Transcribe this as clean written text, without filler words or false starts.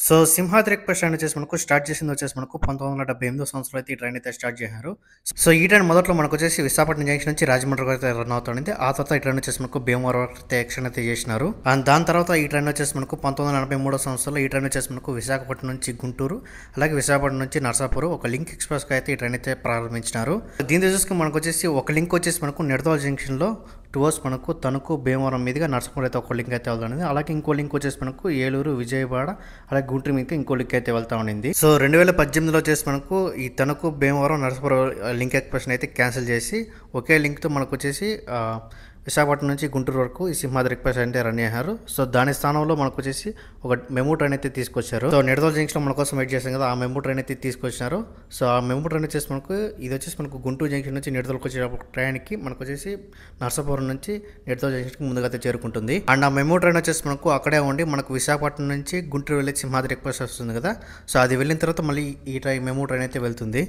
So 'Simhadri express' train వచ్చేసి మనకు start చేసింది వచ్చేసి మనకు 1978 సంవత్సరంలో అయితే ఈ ట్రైన్ అయితే స్టార్ట్ చేశారు. సో ఈ ట్రైన్ మొదట్లో మనకొచ్చేసి విశాఖపట్నం జంక్షన్ నుంచి రాజమండ్రి వరకు అయితే రన్ అవుతుంది. ఆ తర్వాత ఈ ట్రైన్ వచ్చేసి మనకు భీమవరం వరకు అయితే ఎక్స్‌టెండ్ అయితే చేసినారు. అండ్ దాని తర్వాత ఈ ట్రైన్ వచ్చేసి మనకు 1943 సంవత్సరంలో ఈ ట్రైన్ వచ్చేసి మనకు విశాఖపట్నం నుంచి గుంటూరు, అలాగే విశాఖపట్నం నుంచి నరసాపురం ఒక లింక్ ఎక్స్‌ప్రెస్‌గా అయితే ఈ ట్రైన్ అయితే ప్రారంభించినారు. దీంతో చూసుకుని మనకు వచ్చేసి ఒక లింక్ వచ్చేసి మనకు నిడదవోలు జంక్షన్‌లో టువర్డ్స్ మనకు తణుకు, భీమవరం మీదుగా నరసాపురం అయితే ఒక లింక్ అయితే వెళ్తుంది. అలాగే ఇంకో లింక్ వచ్చేసి మనకు ఏలూరు, విజయవాడ, అలాగే గుంటూరు మీదకి ఇంకో లింక్ అయితే వెళ్తా ఉండింది. సో 2018లో వచ్చేసి మనకు ఈ తణుకు, భీమవరం, నరసాపురం లింక్ ఎక్స్‌ప్రెస్ అయితే క్యాన్సిల్ చేసి ఒకే లింక్తో మనకు వచ్చేసి విశాఖపట్నం నుంచి గుంటూరు వరకు ఈ సింహాద్రి ఎక్స్‌ప్రెస్ అయితే రన్ చేశారు. సో దాని స్థానంలో మనకు వచ్చేసి ఒక మెమూ ట్రైన్ అయితే తీసుకొచ్చారు. సో నిడదవోలు జంక్షన్లో మన కోసం వెయిట్ చేసాం కదా, ఆ మెమూ ట్రైన్ అయితే తీసుకొచ్చినారు. సో ఆ మెమూ ట్రైన్ వచ్చేసి మనకు ఇది వచ్చేసి మనకు గుంటూరు జంక్షన్ నుంచి నిడదవోలుకి వచ్చే ట్రైన్కి మనకు వచ్చేసి నరసాపురం నుంచి నిడదవోలు జంక్షన్కి ముందుగా అయితే చేరుకుంటుంది. అండ్ ఆ మెమూ ట్రైన్ వచ్చేసి మనకు అక్కడే ఉండి మనకు విశాఖపట్నం నుంచి గుంటూరు వెళ్ళే సింహాద్రి ఎక్స్‌ప్రెస్ వస్తుంది కదా, సో అది వెళ్ళిన తర్వాత మళ్ళీ ఈ మెమూ ట్రైన్ అయితే వెళ్తుంది.